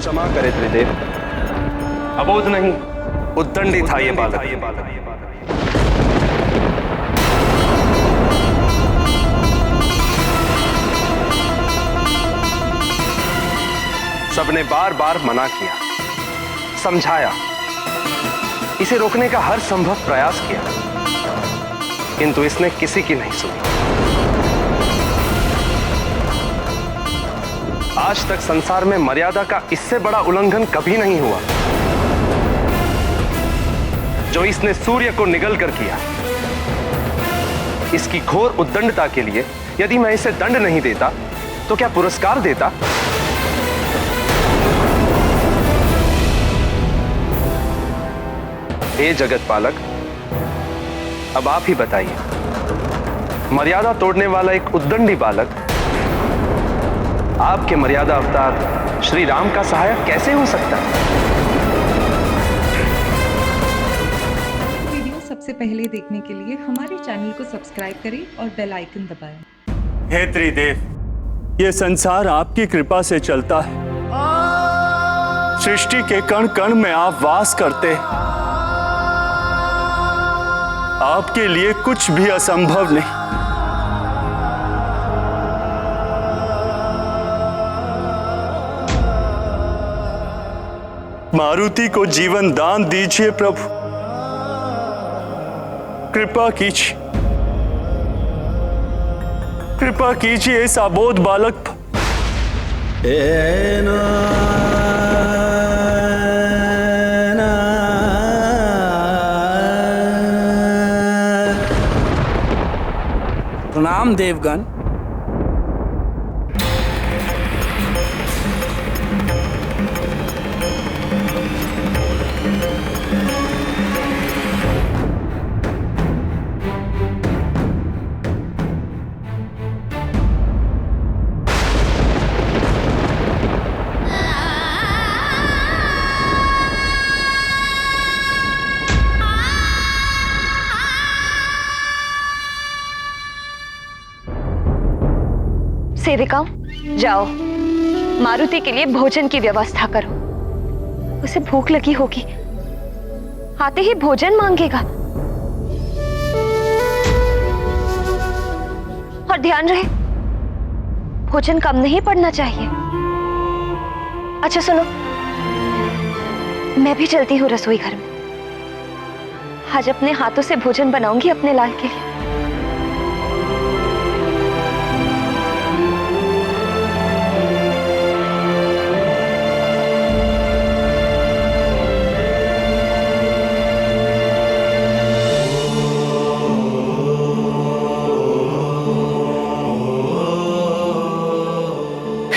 क्षमा करे त्रिदेव, अबोध नहीं, उद्दंडी था ये बालक। सबने बार बार मना किया, समझाया, इसे रोकने का हर संभव प्रयास किया, किंतु इसने किसी की नहीं सुनी। आज तक संसार में मर्यादा का इससे बड़ा उल्लंघन कभी नहीं हुआ जो इसने सूर्य को निगल कर किया। इसकी घोर उद्दंडता के लिए यदि मैं इसे दंड नहीं देता तो क्या पुरस्कार देता? हे जगत पालक, अब आप ही बताइए, मर्यादा तोड़ने वाला एक उद्दंडी बालक आपके मर्यादा अवतार श्री राम का सहायक कैसे हो सकता है? वीडियो सबसे पहले देखने के लिए हमारे चैनल को सब्सक्राइब करें और बेल आइकन दबाएं। हे त्रिदेव, ये संसार आपकी कृपा से चलता है। सृष्टि के कण कण में आप वास करते हैं। आपके लिए कुछ भी असंभव नहीं। मारुति को जीवन दान दीजिए प्रभु, कृपा कीजिए, कृपा कीजिए इस अबोध बालक पर। प्रणाम देवगण। सेविकाओं, जाओ मारुति के लिए भोजन की व्यवस्था करो। उसे भूख लगी होगी, आते ही भोजन मांगेगा। और ध्यान रहे, भोजन कम नहीं पड़ना चाहिए। अच्छा सुनो, मैं भी चलती हूँ रसोई घर में। आज अपने हाथों से भोजन बनाऊंगी अपने लाल के लिए।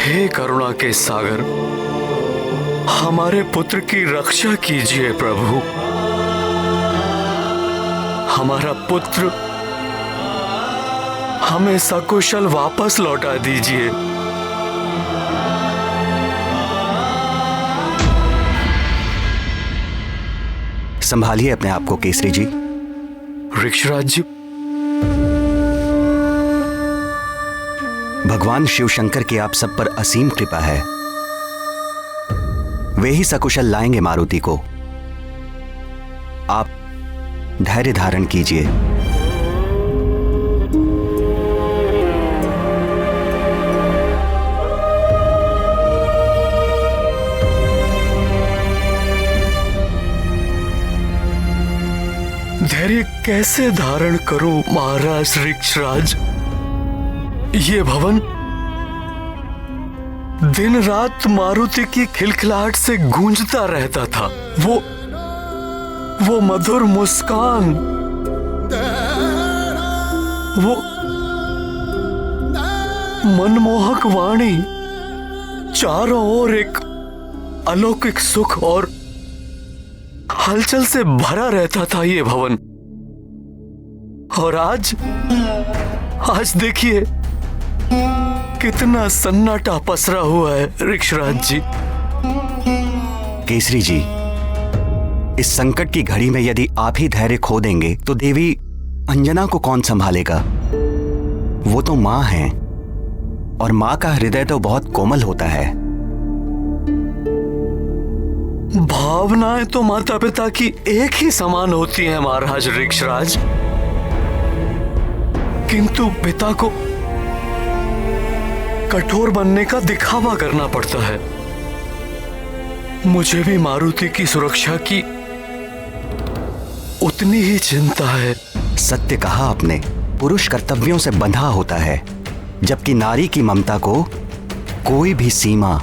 हे करुणा के सागर, हमारे पुत्र की रक्षा कीजिए प्रभु। हमारा पुत्र हमें सकुशल वापस लौटा दीजिए। संभालिए अपने आप को केसरी जी। ऋक्षराज जी, भगवान शिव शंकर की आप सब पर असीम कृपा है। वे ही सकुशल लाएंगे मारुति को। आप धैर्य धारण कीजिए। धैर्य कैसे धारण करूं महाराज ऋक्षराज? ये भवन दिन रात मारुति की खिलखिलाहट से गूंजता रहता था। वो मधुर मुस्कान, वो मनमोहक वाणी, चारों ओर एक अलौकिक सुख और हलचल से भरा रहता था ये भवन। और आज देखिए कितना सन्नाटा पसरा हुआ है ऋक्षराज जी। केसरी जी, इस संकट की घड़ी में यदि आप ही धैर्य खो देंगे तो देवी अंजना को कौन संभालेगा? वो तो मां है और मां का हृदय तो बहुत कोमल होता है। भावनाएं तो माता पिता की एक ही समान होती हैं महाराज ऋक्षराज, किंतु पिता को कठोर बनने का दिखावा करना पड़ता है। मुझे भी मारुति की सुरक्षा की उतनी ही चिंता है। सत्य कहा आपने, पुरुष कर्तव्यों से बंधा होता है, जबकि नारी की ममता को कोई भी सीमा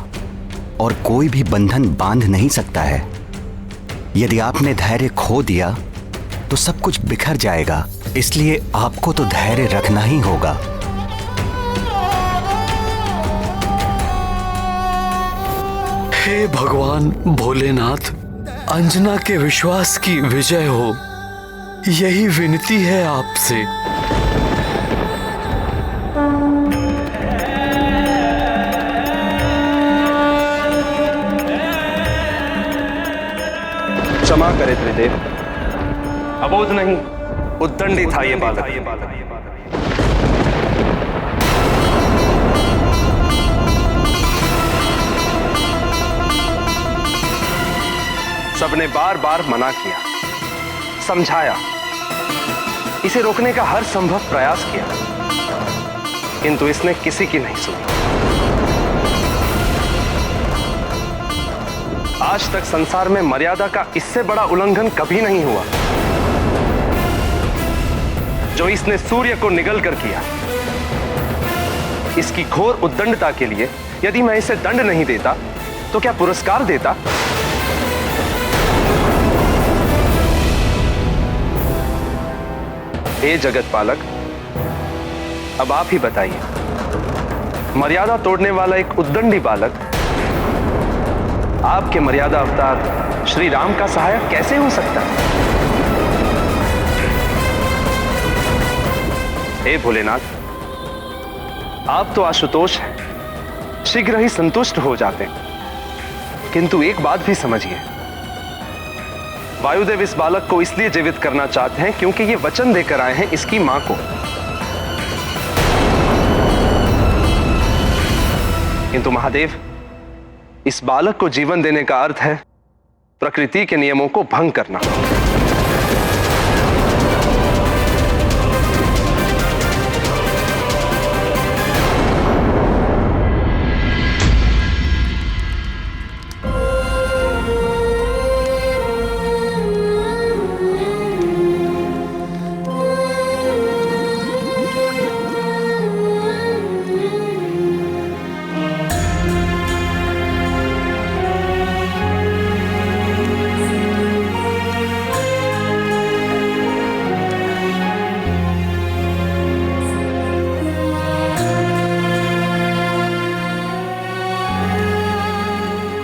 और कोई भी बंधन बांध नहीं सकता है। यदि आपने धैर्य खो दिया तो सब कुछ बिखर जाएगा, इसलिए आपको तो धैर्य रखना ही होगा। हे भगवान भोलेनाथ, अंजना के विश्वास की विजय हो, यही विनती है आपसे। क्षमा करे त्रिदेव, अबोध नहीं, उद्दंडी था ये बालक। सबने बार बार मना किया, समझाया, इसे रोकने का हर संभव प्रयास किया, किंतु इसने किसी की नहीं सुनी। आज तक संसार में मर्यादा का इससे बड़ा उल्लंघन कभी नहीं हुआ जो इसने सूर्य को निगल कर किया। इसकी घोर उद्दंडता के लिए यदि मैं इसे दंड नहीं देता तो क्या पुरस्कार देता? हे जगत पालक, अब आप ही बताइए, मर्यादा तोड़ने वाला एक उद्दंडी बालक आपके मर्यादा अवतार श्री राम का सहायक कैसे हो सकता है? हे भोलेनाथ, आप तो आशुतोष हैं, शीघ्र ही संतुष्ट हो जाते हैं, किंतु एक बात भी समझिए, वायुदेव इस बालक को इसलिए जीवित करना चाहते हैं क्योंकि ये वचन देकर आए हैं इसकी मां को। किंतु महादेव, इस बालक को जीवन देने का अर्थ है प्रकृति के नियमों को भंग करना।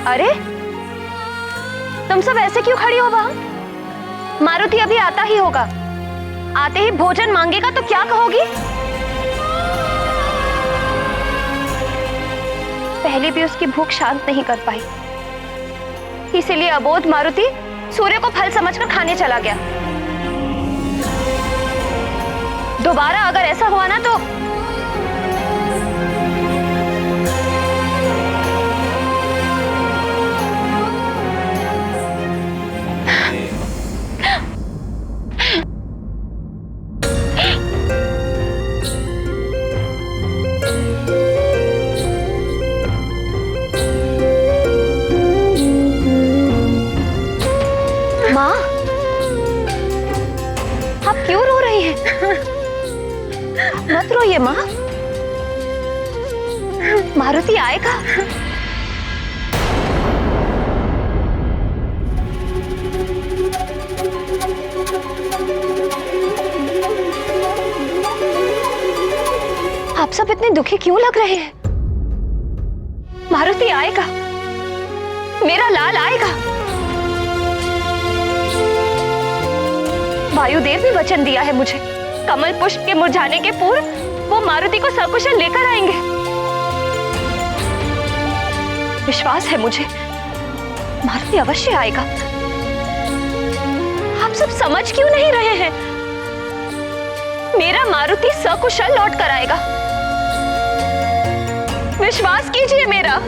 अरे तुम सब ऐसे क्यों खड़ी हो वहां? मारुति अभी आता ही होगा, आते ही भोजन मांगेगा तो क्या कहोगी? पहले भी उसकी भूख शांत नहीं कर पाई, इसीलिए अबोध मारुति सूर्य को फल समझकर खाने चला गया। दोबारा अगर ऐसा हुआ ना तो मत रोइए माँ, मारुति आएगा। आप सब इतने दुखी क्यों लग रहे हैं? मारुति आएगा, मेरा लाल आएगा। वायुदेव ने वचन दिया है मुझे, कमल पुष्प के मुरझाने के पूर्व वो मारुति को सकुशल लेकर आएंगे। विश्वास है मुझे, मारुति अवश्य आएगा। आप सब समझ क्यों नहीं रहे हैं? मेरा मारुति सकुशल लौट कर आएगा, विश्वास कीजिए मेरा।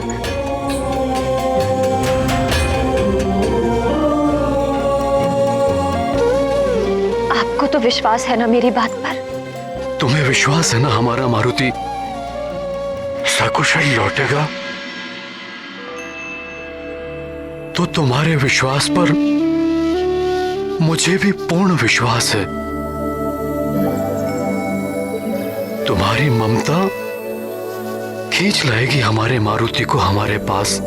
आपको तो विश्वास है ना मेरी बात पर? तुम्हें विश्वास है ना हमारा मारुति सकुशल लौटेगा? तो तुम्हारे विश्वास पर मुझे भी पूर्ण विश्वास है। तुम्हारी ममता खींच लाएगी हमारे मारुति को हमारे पास।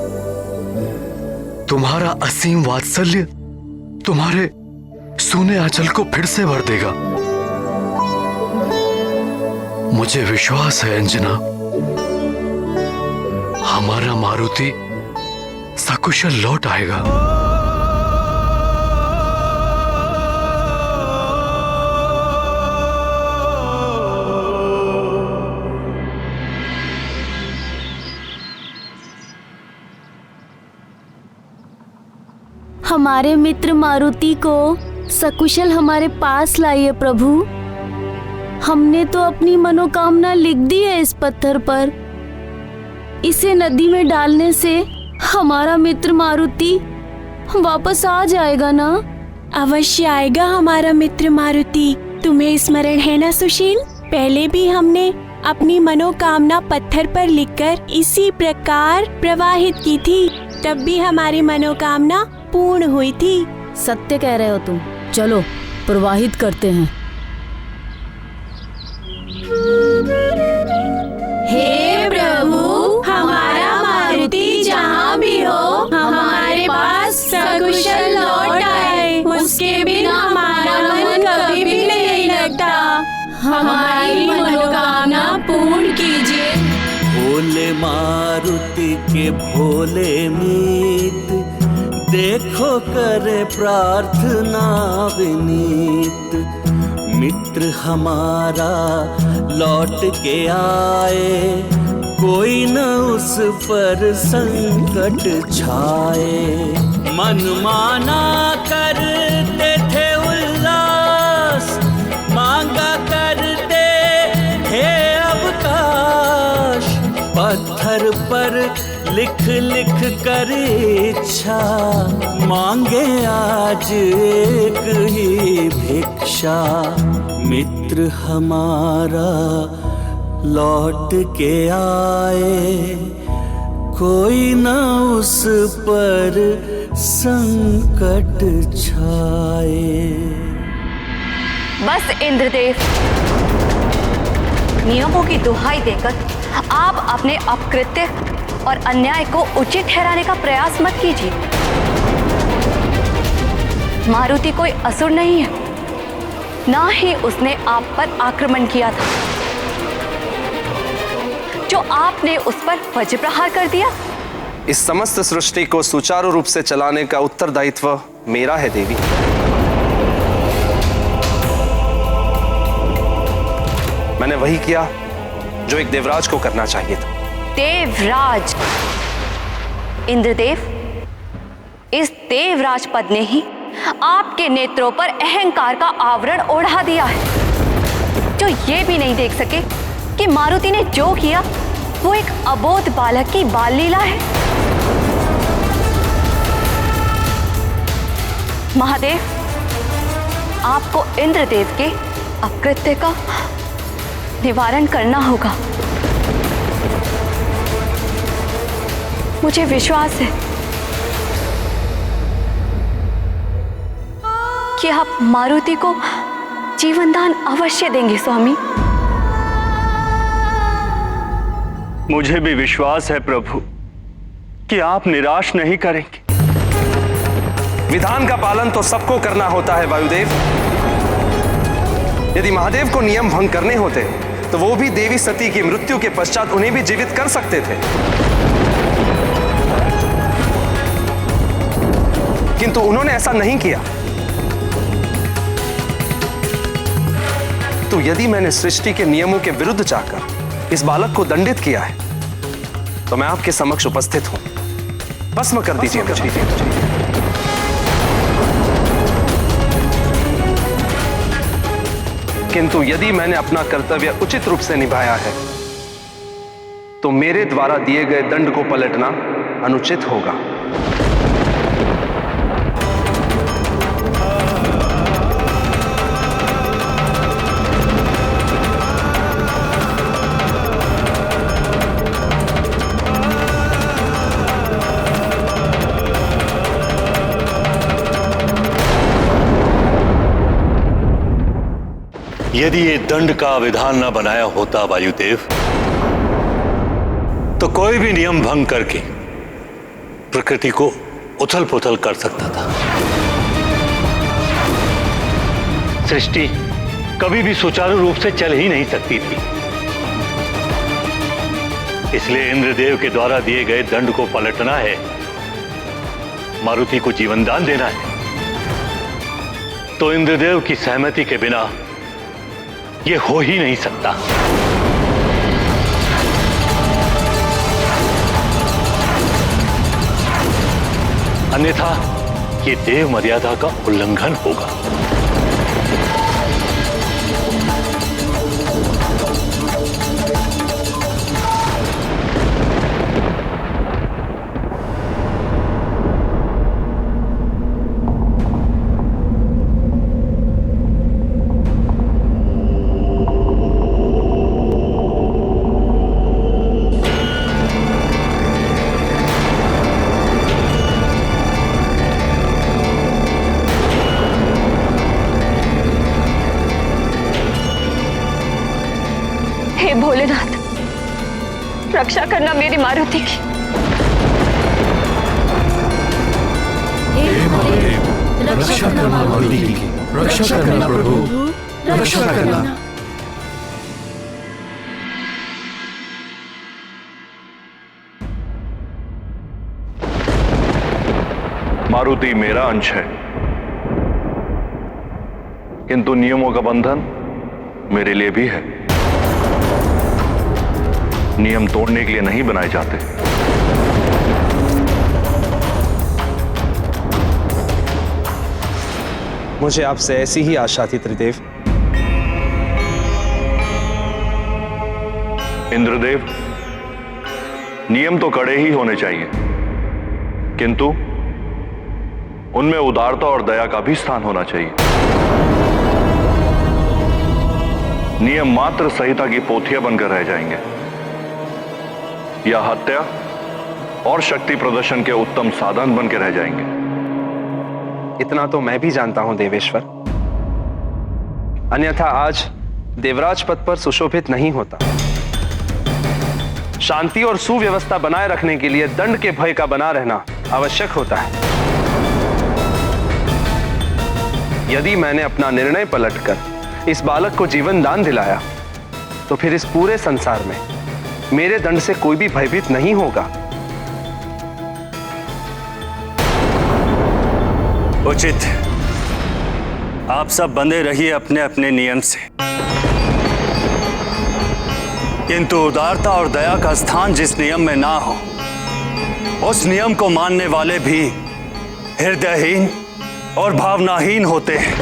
तुम्हारा असीम वात्सल्य तुम्हारे सूने आंचल को फिर से भर देगा। मुझे विश्वास है अंजना, हमारा मारुति सकुशल लौट आएगा। हमारे मित्र मारुति को सकुशल हमारे पास लाइए प्रभु। हमने तो अपनी मनोकामना लिख दी है इस पत्थर पर। इसे नदी में डालने से हमारा मित्र मारुति वापस आ जाएगा ना? अवश्य आएगा हमारा मित्र मारुति। तुम्हें स्मरण है ना सुशील, पहले भी हमने अपनी मनोकामना पत्थर पर लिखकर इसी प्रकार प्रवाहित की थी, तब भी हमारी मनोकामना पूर्ण हुई थी। सत्य कह रहे हो तुम। चलो प्रवाहित करते हैं। हे प्रभु, हमारा मारुति जहाँ भी हो हमारे पास सकुशल लौट आए। उसके बिना हमारा मन कभी भी नहीं लगता। हमारी मनोकामना पूर्ण कीजिए। भोले मारुति के भोले मीत, देखो करे प्रार्थना विनीत। मित्र हमारा लौट के आए, कोई न उस पर संकट छाए। मन माना करते थे उल्लास, मांगा करते थे अवकाश। पत्थर पर लिख लिख कर इच्छा, मांगे आज एक ही भिक्षा। मित्र हमारा लौट के आए, कोई न उस पर संकट छाए। बस इंद्रदेव, नियमों की दुहाई देकर आप अपने अपकृत्य और अन्याय को उचित ठहराने का प्रयास मत कीजिए। मारुति कोई असुर नहीं है, ना ही उसने आप पर आक्रमण किया था। जो आपने उस पर वज्र प्रहार कर दिया। इस समस्त सृष्टि को सुचारू रूप से चलाने का उत्तरदायित्व मेरा है देवी। मैंने वही किया जो एक देवराज को करना चाहिए था। देवराज? इंद्रदेव, इस देवराज पद ने ही आपके नेत्रों पर अहंकार का आवरण ओढ़ा दिया है, जो ये भी नहीं देख सके कि मारुति ने जो किया वो एक अबोध बालक की बाल लीला है। महादेव, आपको इंद्रदेव के अपकृत्य का निवारण करना होगा। मुझे विश्वास है कि आप मारुति को जीवनदान अवश्य देंगे स्वामी। मुझे भी विश्वास है प्रभु कि आप निराश नहीं करेंगे। विधान का पालन तो सबको करना होता है वायुदेव। यदि महादेव को नियम भंग करने होते तो वो भी देवी सती की मृत्यु के पश्चात उन्हें भी जीवित कर सकते थे, किंतु उन्होंने ऐसा नहीं किया। तो यदि मैंने सृष्टि के नियमों के विरुद्ध जाकर इस बालक को दंडित किया है, तो मैं आपके समक्ष उपस्थित हूं। भस्म कर दीजिए मुझे। किंतु यदि मैंने अपना कर्तव्य उचित रूप से निभाया है, तो मेरे द्वारा दिए गए दंड को पलटना अनुचित होगा। यदि ये दंड का विधान न बनाया होता वायुदेव, तो कोई भी नियम भंग करके प्रकृति को उथल पुथल कर सकता था। सृष्टि कभी भी सुचारू रूप से चल ही नहीं सकती थी। इसलिए इंद्रदेव के द्वारा दिए गए दंड को पलटना है, मारुति को जीवन दान देना है। तो इंद्रदेव की सहमति के बिना यह हो ही नहीं सकता। अन्यथा ये देव मर्यादा का उल्लंघन होगा। हे भोलेनाथ, रक्षा करना मेरी मारुति की। रक्षा करना मारुति की, रक्षा करना प्रभु, रक्षा करना। मारुति मेरा अंश है, किंतु नियमों का बंधन मेरे लिए भी है। नियम तोड़ने के लिए नहीं बनाए जाते। मुझे आपसे ऐसी ही आशा थी त्रिदेव। इंद्रदेव, नियम तो कड़े ही होने चाहिए, किंतु उनमें उदारता और दया का भी स्थान होना चाहिए। नियम मात्र संहिता की पोथियां बनकर रह जाएंगे या हत्या और शक्ति प्रदर्शन के उत्तम साधन बनकर रह जाएंगे। इतना तो मैं भी जानता हूं देवेश्वर, अन्यथा आज देवराज पद पर सुशोभित नहीं होता। शांति और सुव्यवस्था बनाए रखने के लिए दंड के भय का बना रहना आवश्यक होता है। यदि मैंने अपना निर्णय पलटकर इस बालक को जीवन दान दिलाया, तो फिर इस पूरे संसार में मेरे दंड से कोई भी भयभीत नहीं होगा। उचित। आप सब बंधे रहिए अपने अपने नियम से, किंतु उदारता और दया का स्थान जिस नियम में ना हो, उस नियम को मानने वाले भी हृदयहीन और भावनाहीन होते हैं।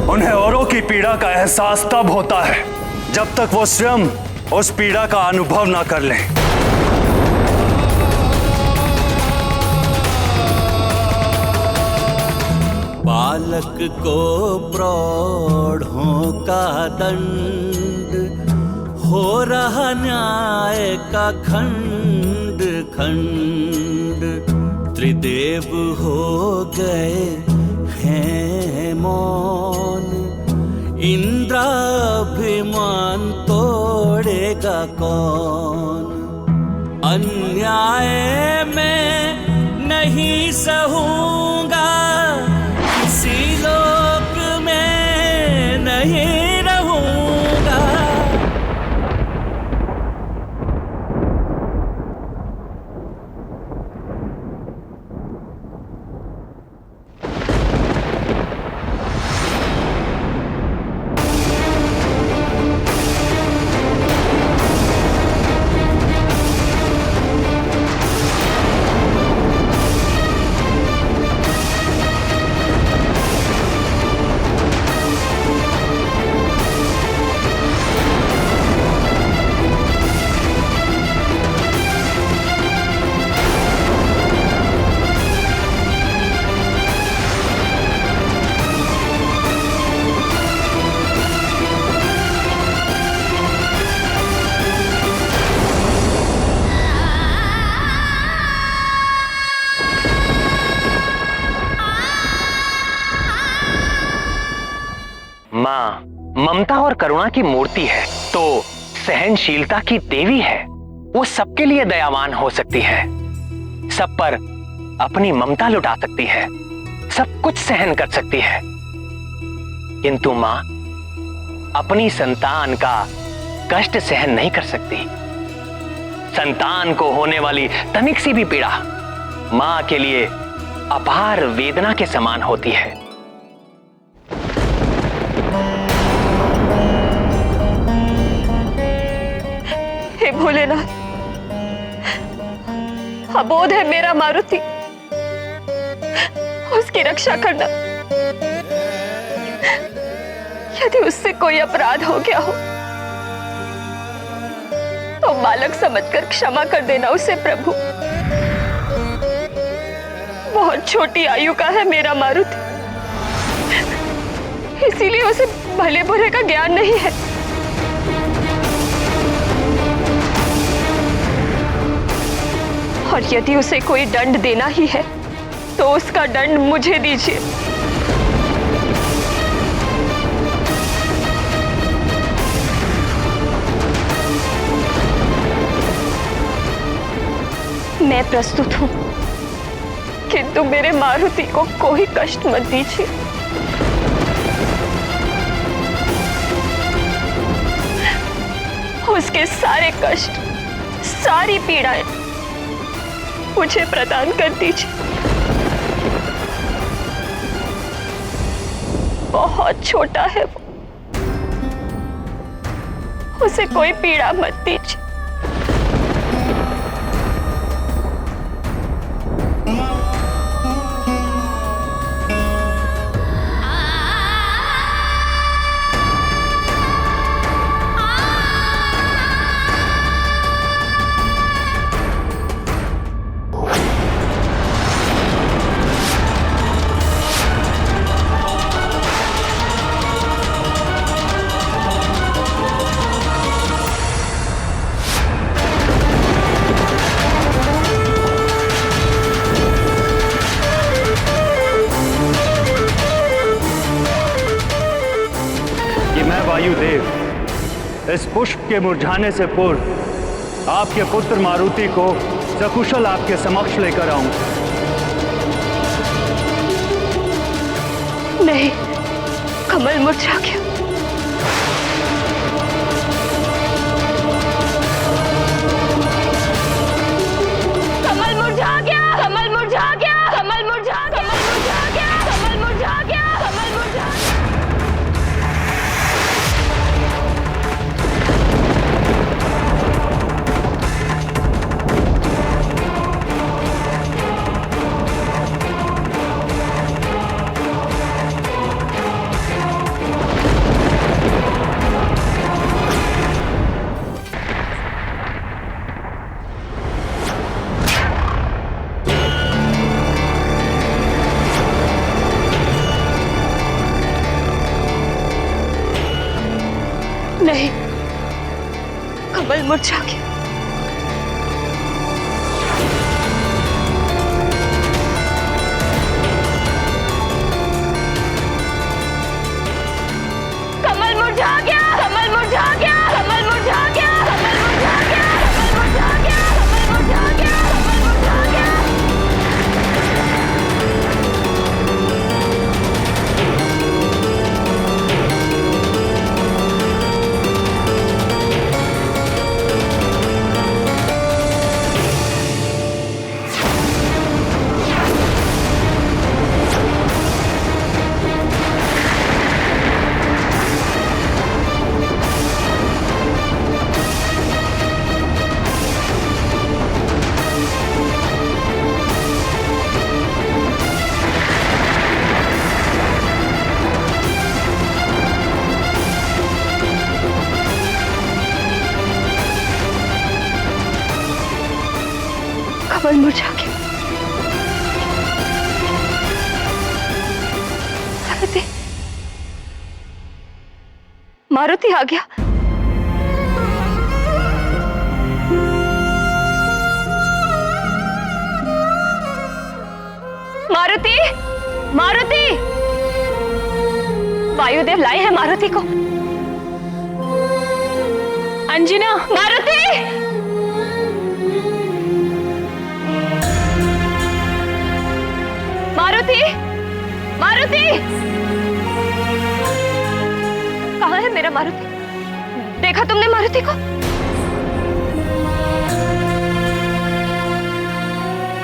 उन्हें औरों की पीड़ा का एहसास तब होता है जब तक वो स्वयं उस पीड़ा का अनुभव ना कर लें। बालक को प्रौढ़ों का दंड, हो रहा न्याय का खंड खंड। त्रिदेव हो गए हैं मौन, इंद्राभिमान तोड़ेगा कौन। अन्याय में नहीं सहूंगा, किसी लोक में नहीं रहूंगा। माँ ममता और करुणा की मूर्ति है तो सहनशीलता की देवी है। वो सबके लिए दयावान हो सकती है, सब पर अपनी ममता लुटा सकती है, सब कुछ सहन कर सकती है। किंतु माँ अपनी संतान का कष्ट सहन नहीं कर सकती। संतान को होने वाली तनिक सी भी पीड़ा माँ के लिए अपार वेदना के समान होती है। हे भोलेनाथ, अबोध है मेरा मारुति, उसकी रक्षा करना। यदि उससे कोई अपराध हो गया हो तो बालक समझकर क्षमा कर देना उसे प्रभु। बहुत छोटी आयु का है मेरा मारुति, इसीलिए उसे भले बुरे का ज्ञान नहीं है। और यदि उसे कोई दंड देना ही है तो उसका दंड मुझे दीजिए। मैं प्रस्तुत हूं, किंतु मेरे मारुति को कोई कष्ट मत दीजिए। उसके सारे कष्ट, सारी पीड़ाएं मुझे प्रदान कर दीजिए। बहुत छोटा है वो, उसे कोई पीड़ा मत दीजिए। वायुदेव इस पुष्प के मुरझाने से पूर्व आपके पुत्र मारुति को सकुशल आपके समक्ष लेकर आऊं। नहीं, कमल मुरझा गया। कमल मुरझा गया, कमल मुरझा गया, कमल मुरझा गया, कमल मुरझा गया, कमल मुरझा गया, कमल मुरझा गया। नहीं, कमल मुरझा गया। कमल मुरझा गया, कमल मुरझा गया, कमल मुरझा गया, कमल मुरझा गया, कमल मुरझा गया, कमल मुरझा गया, कमल मुरझा गया। कमल मुरझा गया। मारुति, मारुति आ गया। मारुति, मारुति, वायुदेव लाए हैं मारुति को। अंजना, मारुति! मारुति! मारुति! कहाँ है मेरा मारुति? देखा तुमने मारुति को?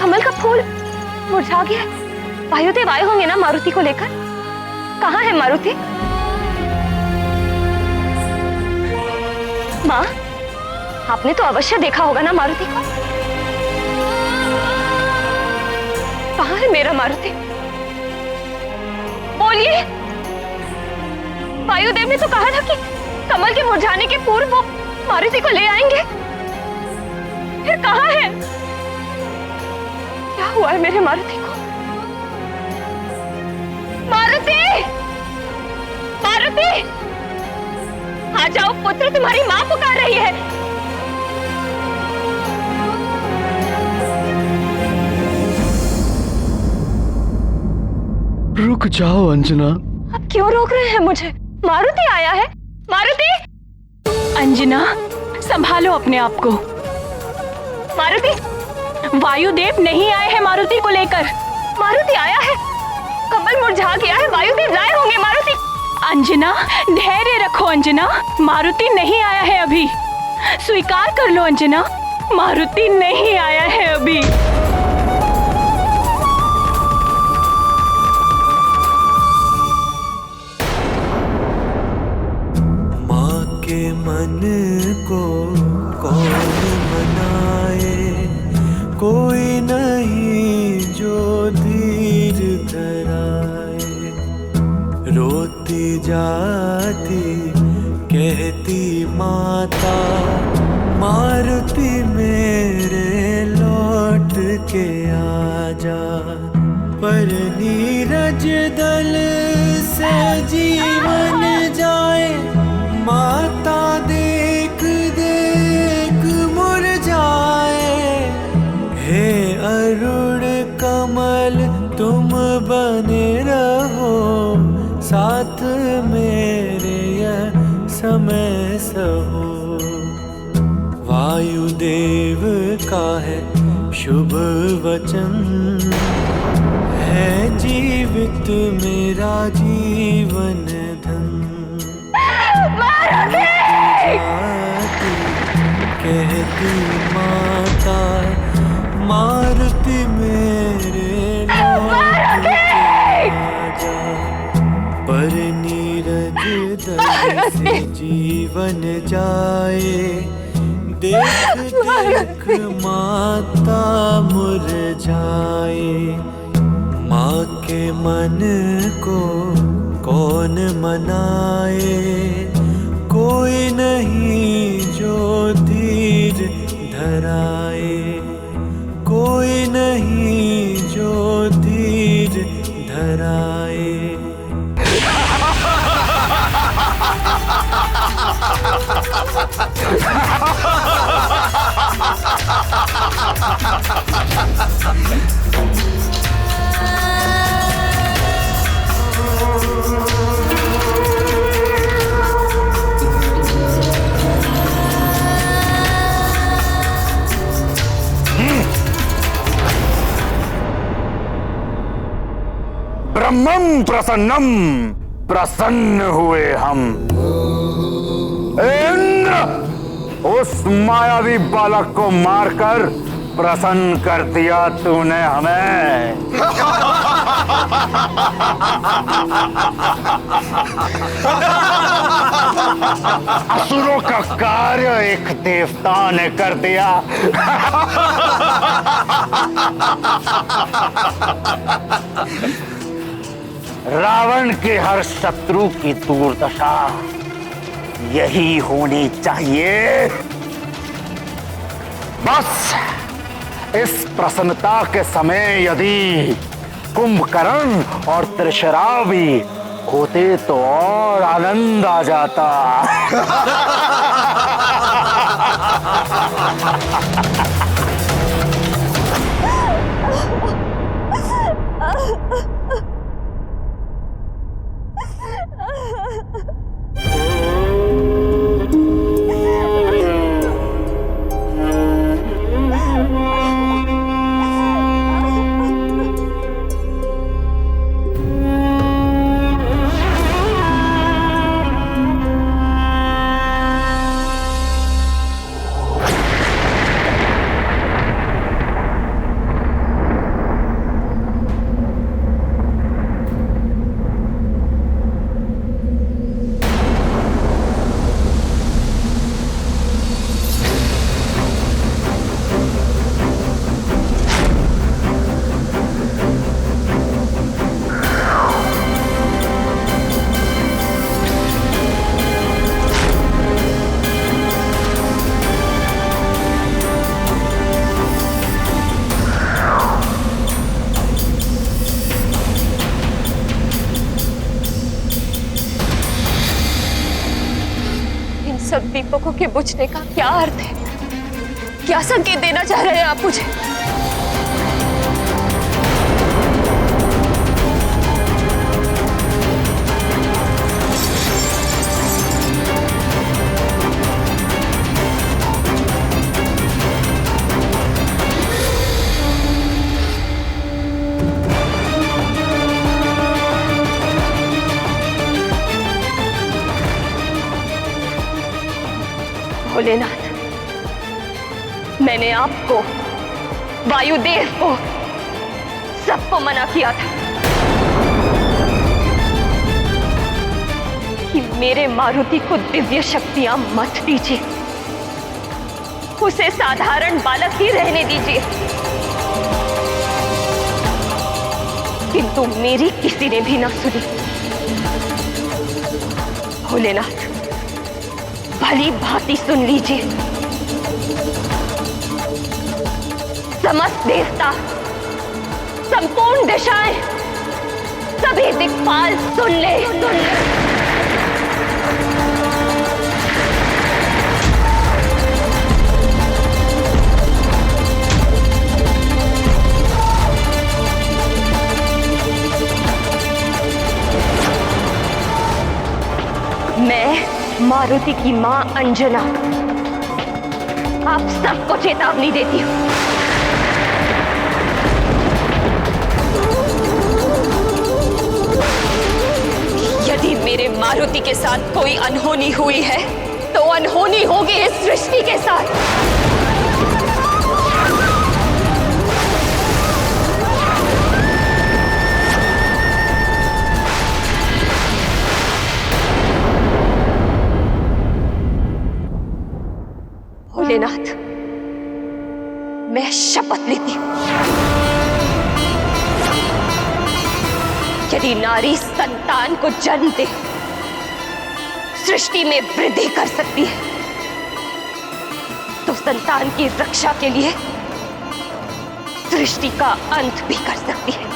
कमल का फूल मुरझा गया। वायुदेव आए होंगे ना मारुति को लेकर। कहाँ है मारुति? माँ, आपने तो अवश्य देखा होगा ना मारुति को। कहाँ है मेरा मारुति? बोलिए। वायुदेव ने तो कहा था कि कमल के मुरझाने के पूर्व वो मारुति को ले आएंगे। फिर कहाँ है? क्या हुआ है मेरे मारुति को? मारुति! मारुति! आ जाओ पुत्र, तुम्हारी माँ पुकार रही है। रुक जाओ अंजना। अब क्यों रोक रहे हैं मुझे? मारुति आया है। मारुति! अंजना, संभालो अपने आप को। मारुति! वायुदेव नहीं आए हैं मारुति को लेकर। मारुति आया है। कमल मुरझा गया है। वायुदेव लाए होंगे मारुति। अंजना, धैर्य रखो अंजना। मारुति नहीं आया है अभी। स्वीकार कर लो अंजना, मारुति नहीं आया है अभी। माँ के मन को कौन मनाए, कोई नहीं जो धीर धराए। रोती जाती कहती माता, मारुति मेरे लौट के आजा। पर नीरज दल से जीवन जाए, माता देख देख मुरझाए। हे अरुण कमल तुम बने रहो, साथ मेरे यह समय सहो। वायुदेव का है शुभ वचन, है जीवित मेरा जीवन धन। कहती माता, मारुति मेरे लौट के आजा। पर नीरज दल से जीवन जाए, देख देख माता मुरझाए। माँ के मन को कौन मनाए, कोई नहीं जो धीर धराए। कोई नहीं जो धीर धराए। ब्रह्मं प्रसन्नम, प्रसन्न हुए हम। इंद्र, उस मायावी बालक को मारकर प्रसन्न कर दिया तूने हमें। असुरों का कार्य एक देवता ने कर दिया। रावण के हर शत्रु की दुर्दशा यही होनी चाहिए। बस इस प्रसन्नता के समय यदि कुंभकर्ण और त्रिशरा भी होते तो और आनंद आ जाता। दीपकों के बुझने का क्या अर्थ है? क्या संकेत देना चाह रहे हैं आप मुझे? भोलेनाथ, मैंने आपको, वायुदेव को, सबको मना किया था कि मेरे मारुति को दिव्य शक्तियां मत दीजिए, उसे साधारण बालक ही रहने दीजिए। किंतु मेरी किसी ने भी ना सुनी। भोलेनाथ, भली भांति सुन लीजिए। समस्त देवता, संपूर्ण दिशाएं, सभी दिक्पाल सुन ले। मैं मारुति की मां अंजना आप सबको चेतावनी देती हूं। यदि मेरे मारुति के साथ कोई अनहोनी हुई है तो अनहोनी होगी इस सृष्टि के साथ। भोलेनाथ, मैं शपथ लेती हूं, यदि नारी संतान को जन्म दे सृष्टि में वृद्धि कर सकती है तो संतान की रक्षा के लिए सृष्टि का अंत भी कर सकती है।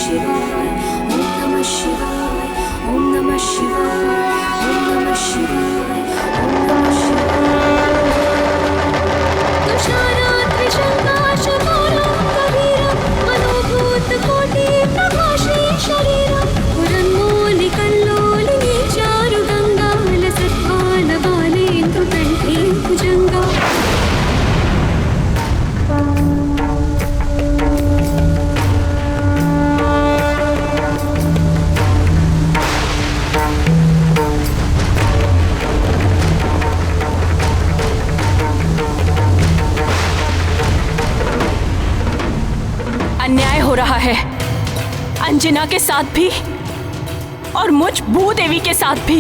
शिवाय ओम नमः शिवाय ओम नमः शिवाय ओम नमः शिवाय ओम नमः शिवाय तुषारात् त्रिशङ्काशपूरं कबीरं मनोभूतकोटि प्रकाशे शरीरं पुरन्मौलिकल्लोलिनी चारुगङ्गा लसत्पालबालेन्दुकण्ठे भुजङ्गा अन्याय हो रहा है अंजना के साथ भी और मुझ भूदेवी के साथ भी।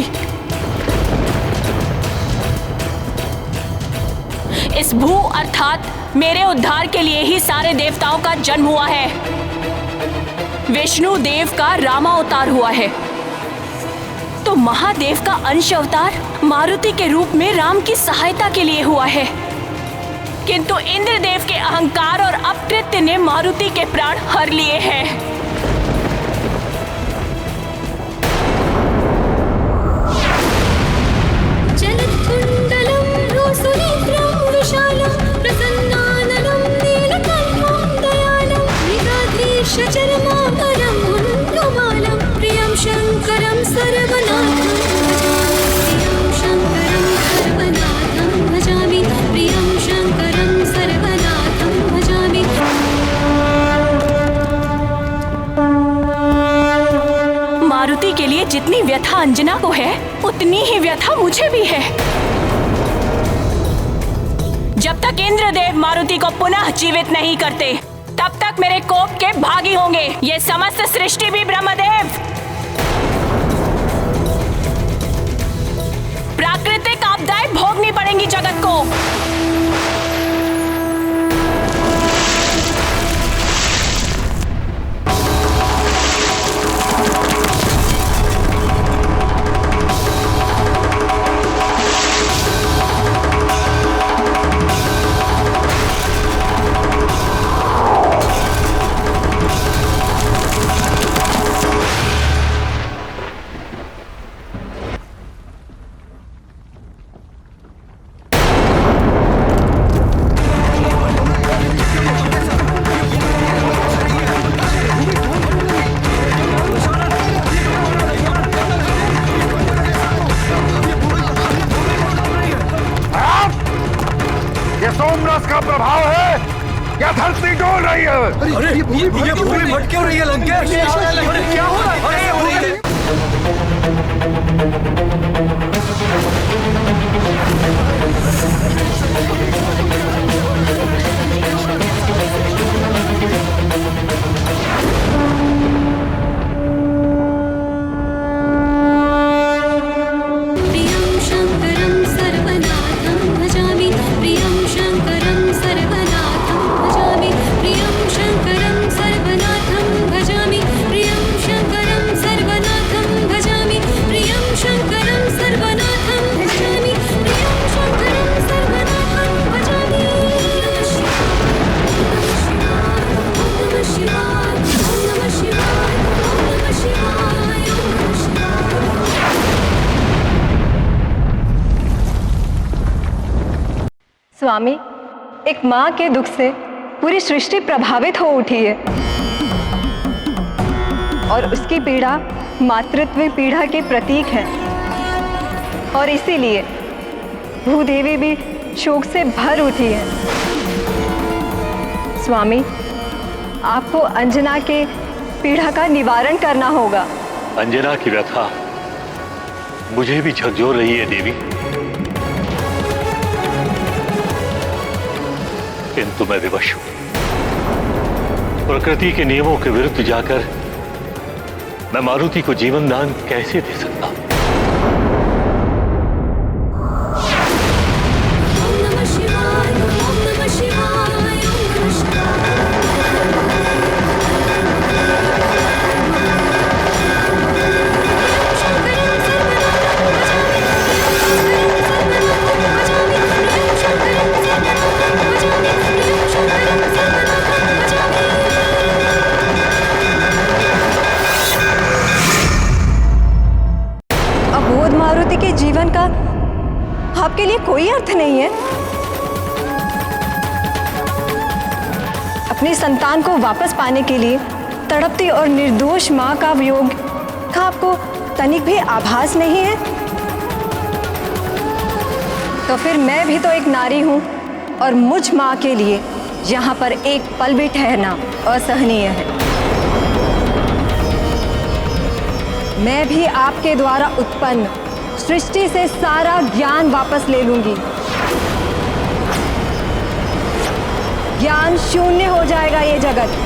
इस भू अर्थात मेरे उद्धार के लिए ही सारे देवताओं का जन्म हुआ है। विष्णु देव का रामावतार हुआ है तो महादेव का अंश अवतार मारुति के रूप में राम की सहायता के लिए हुआ है। किंतु इंद्रदेव के अहंकार और अपकृत्य ने मारुति के प्राण हर लिए हैं। जलत्कुण्डलं रोसुनेत्रं विशालं प्रसन्नाननं नीलकण्ठं दयालं मृगाधीशचर्माकरं मुण्डमालं प्रियं शङ्करं सर्वनाथं भजामि प्रियं शङ्करं सर्वनाथं भजामि। मारुति के लिए जितनी व्यथा अंजना को है उतनी ही व्यथा मुझे भी है। जब तक इंद्रदेव मारुति को पुनः जीवित नहीं करते तब तक मेरे कोप के भागी होंगे ये समस्त सृष्टि भी ब्रह्मदेव। प्राकृतिक आपदाएं भोगनी पड़ेंगी जगत को। सोमरस का प्रभाव है या धरती डोल रही है? अरे ये भूमि फट क्यों रही है लंकेश? अरे क्या हो रहा है? प्रियं शङ्करं सर्वनाथं भजामि प्रियं शङ्करं सर्वनाथं भजामि प्रियं शङ्करं सर्वनाथं भजामि प्रियं शङ्करं सर्वनाथं भजामि प्रियं शङ्करं सर्वनाथं भजामि प्रियं शङ्करं सर्वनाथं भजामि। नमः शिवाय ओम नमः शिवाय ओम नमः शिवाय ओम नमः शिवाय। स्वामी, एक माँ के दुख से पूरी सृष्टि प्रभावित हो उठी है और उसकी पीड़ा मातृत्व पीड़ा के प्रतीक है और इसीलिए भूदेवी भी शोक से भर उठी है। स्वामी, आपको अंजना के पीड़ा का निवारण करना होगा। अंजना की व्यथा मुझे भी झकझोर रही है देवी, किंतु मैं विवश हूं। प्रकृति के नियमों के विरुद्ध जाकर मैं मारुति को जीवन दान कैसे दे सकता हूं? ओम नमः शिवाय ओम नमः शिवाय ओम नमः शिवाय। कोई अर्थ नहीं है। अपनी संतान को वापस पाने के लिए तड़पती और निर्दोष माँ का वियोग का आपको तनिक भी आभास नहीं है? तो फिर मैं भी तो एक नारी हूँ और मुझ माँ के लिए यहाँ पर एक पल भी ठहरना असहनीय है। मैं भी आपके द्वारा उत्पन्न सृष्टि से सारा ज्ञान वापस ले लूंगी। ज्ञान शून्य हो जाएगा ये जगत।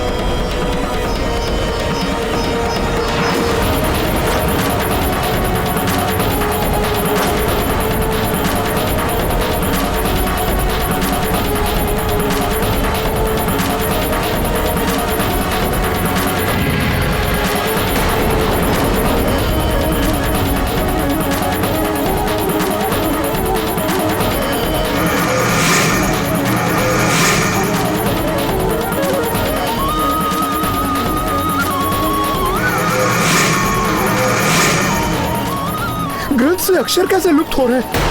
ग्रंथ से अक्षर कैसे लुप्त हो रहे हैं?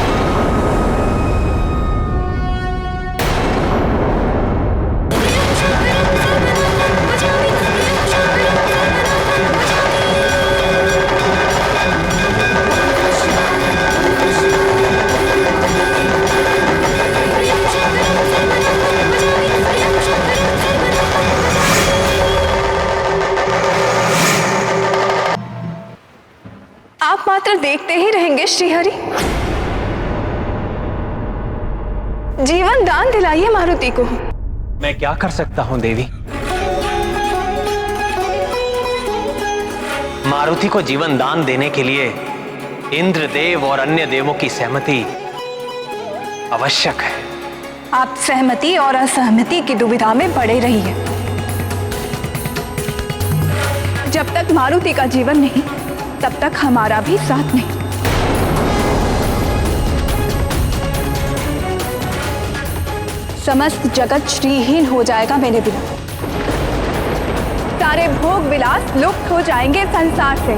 आप मात्र देखते ही रहेंगे श्रीहरि। जीवन दान दिलाइए मारुति को। मैं क्या कर सकता हूं देवी? मारुति को जीवन दान देने के लिए इंद्रदेव और अन्य देवों की सहमति आवश्यक है। आप सहमति और असहमति की दुविधा में पड़े रहिए। जब तक मारुति का जीवन नहीं तब तक हमारा भी साथ नहीं। समस्त जगत श्रीहीन हो जाएगा मेरे बिना। सारे भोग विलास लुप्त हो जाएंगे संसार से।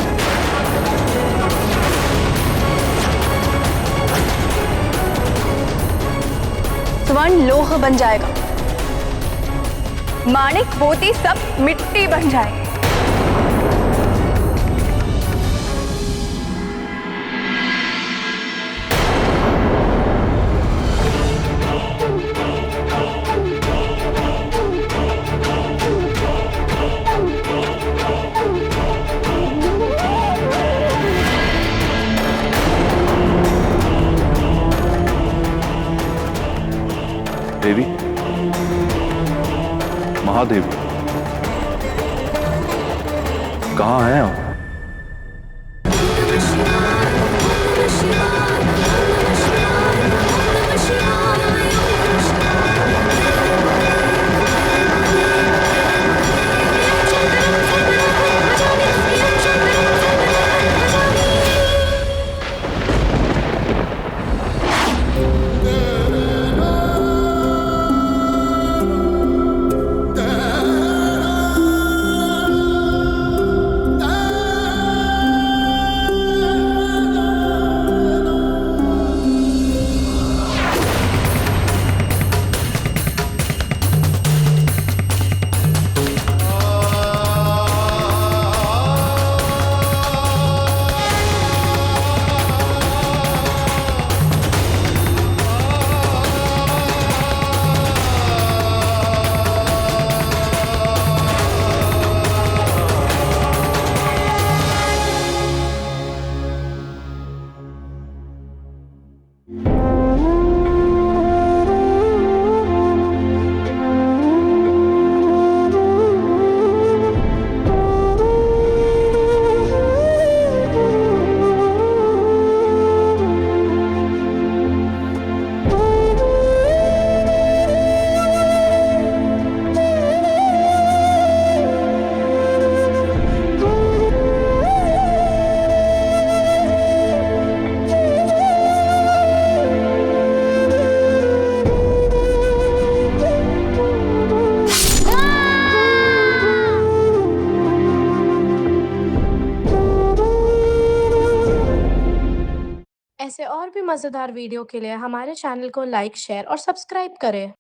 स्वर्ण लोह बन जाएगा। माणिक मोती सब मिट्टी बन जाएंगे। देवी, महादेवी, कहाँ हैं आप? और भी मज़ेदार वीडियो के लिए हमारे चैनल को लाइक, शेयर और सब्सक्राइब करें।